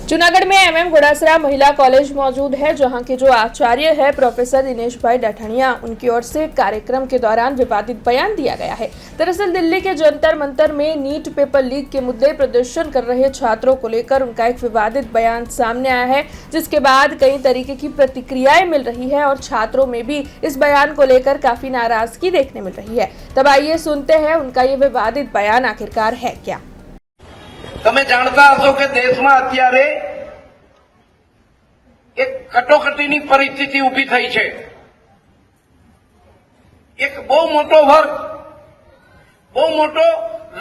जूनागढ़ में एमएम गुड़ासरा महिला कॉलेज मौजूद है, जहां के जो आचार्य है प्रोफेसर दिनेश भाई डाठणिया, उनकी ओर से कार्यक्रम के दौरान विवादित बयान दिया गया है। दरअसल दिल्ली के जंतर मंतर में नीट पेपर लीक के मुद्दे प्रदर्शन कर रहे छात्रों को लेकर उनका एक विवादित बयान सामने आया है, जिसके बाद कई तरीके की प्रतिक्रियाएं मिल रही है और छात्रों में भी इस बयान को लेकर काफी नाराजगी देखने मिल रही है। तब आइए सुनते हैं उनका ये विवादित बयान आखिरकार है क्या। તમે જાણતા હશો કે દેશમાં અત્યારે એક કટોકટીની પરિસ્થિતિ ઊભી થઈ છે। એક બહુ મોટો વર્ગ, બહુ મોટો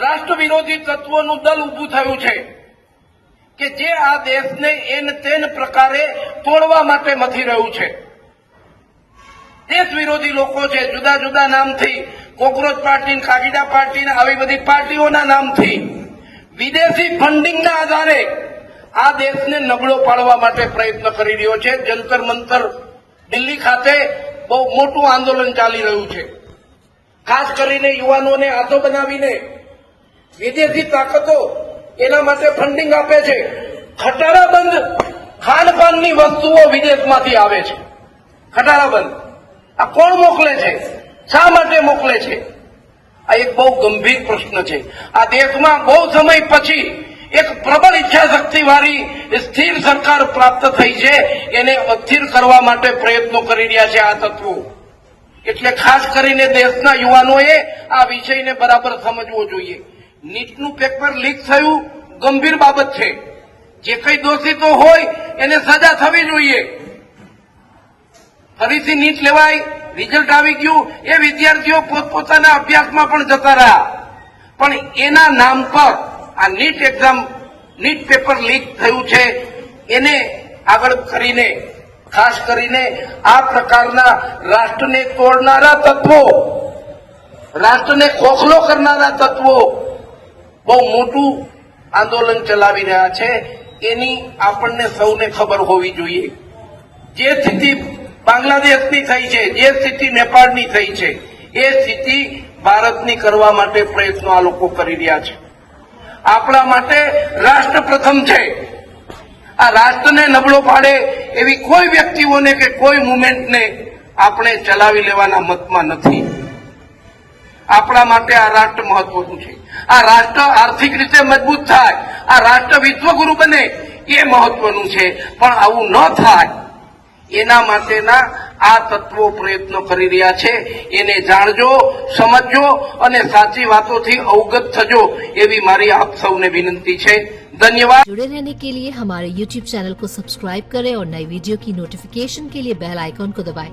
રાષ્ટ્ર વિરોધી તત્વોનું દલ ઊભું થયું છે કે જે આ દેશને એન તેન પ્રકારે તોડવા માટે મથી રહ્યું છે। દેશ વિરોધી લોકો છે, જુદા જુદા નામથી, કોકરોચ પાર્ટી, કાગીડા પાર્ટી, આવી બધી પાર્ટીઓના નામથી વિદેશી ફંડિંગના આધારે આ દેશને નબળો પાડવા માટે પ્રયત્ન કરી રહ્યો છે। જંતર મંતર દિલ્હી ખાતે બહુ મોટું આંદોલન ચાલી રહ્યું છે। ખાસ કરીને યુવાનોને હાથો બનાવીને વિદેશી તાકાતો એના માટે ફંડિંગ આપે છે। ખટારાબંધ ખાનપાનની વસ્તુઓ વિદેશમાંથી આવે છે। ખટારાબંધ આ કોણ મોકલે છે? શા માટે મોકલે છે? આ એક બહુ ગંભીર પ્રશ્ન છે। આ દેશમાં બહુ સમય પછી એક પ્રબળ ઈચ્છા શક્તિ વાળી સ્થિર સરકાર પ્રાપ્ત થઈ છે, એને અસ્થિર કરવા માટે પ્રયત્નો કરી રહ્યા છે આ તત્વો। એટલે ખાસ કરીને દેશના યુવાનોએ આ વિષયને બરાબર સમજવો જોઈએ। નીટનું પેપર લીક થયું ગંભીર બાબત છે। જે કઈ દોષિતો હોય એને સજા થવી જોઈએ। ફરીથી નીટ લેવાય, રિઝલ્ટ આવી ગયું, એ વિદ્યાર્થીઓ પોતપોતાના અભ્યાસમાં પણ જતા રહ્યા, પણ એના નામ પર આ NEET exam, NEET paper leak થયું છે, એને આગળ કરીને ખાસ કરીને આ પ્રકારના રાષ્ટ્રને તોડનારા તત્વો, રાષ્ટ્રને ખોખલો કરનારા તત્વો બહુ મોટું આંદોલન ચલાવી રહ્યા છે। એની આપણને સૌને ખબર હોવી જોઈએ। જે સ્થિતિ બાંગ્લાદેશની થઈ છે, જે સ્થિતિ નેપાળની થઈ છે, એ સ્થિતિ ભારતની કરવા માટે પ્રયત્નો આ લોકો કરી રહ્યા છે। આપણા માટે રાષ્ટ્ર પ્રથમ છે। આ રાષ્ટ્રને નબળો પાડે એવી કોઈ વ્યક્તિઓને કે કોઈ મુવમેન્ટને આપણે ચલાવી લેવાના મતમાં નથી। આપણા માટે આ રાષ્ટ્ર મહત્વનું છે। આ રાષ્ટ્ર આર્થિક રીતે મજબૂત થાય, આ રાષ્ટ્ર વિશ્વગુરુ બને, એ મહત્વનું છે। પણ આવું ન થાય એના માટેના આ તત્વો પ્રયત્નો કરી રહ્યા છે। એને જાણજો, સમજજો અને સાચી વાતોથી અવગત થજો, એવી મારી આપ સૌને વિનંતી છે। धन्यवाद। जुड़े रहने के लिए हमारे YouTube चैनल को सब्सक्राइब करें और नई वीडियो की नोटिफिकेशन के लिए बेल आइकॉन को दबाएं।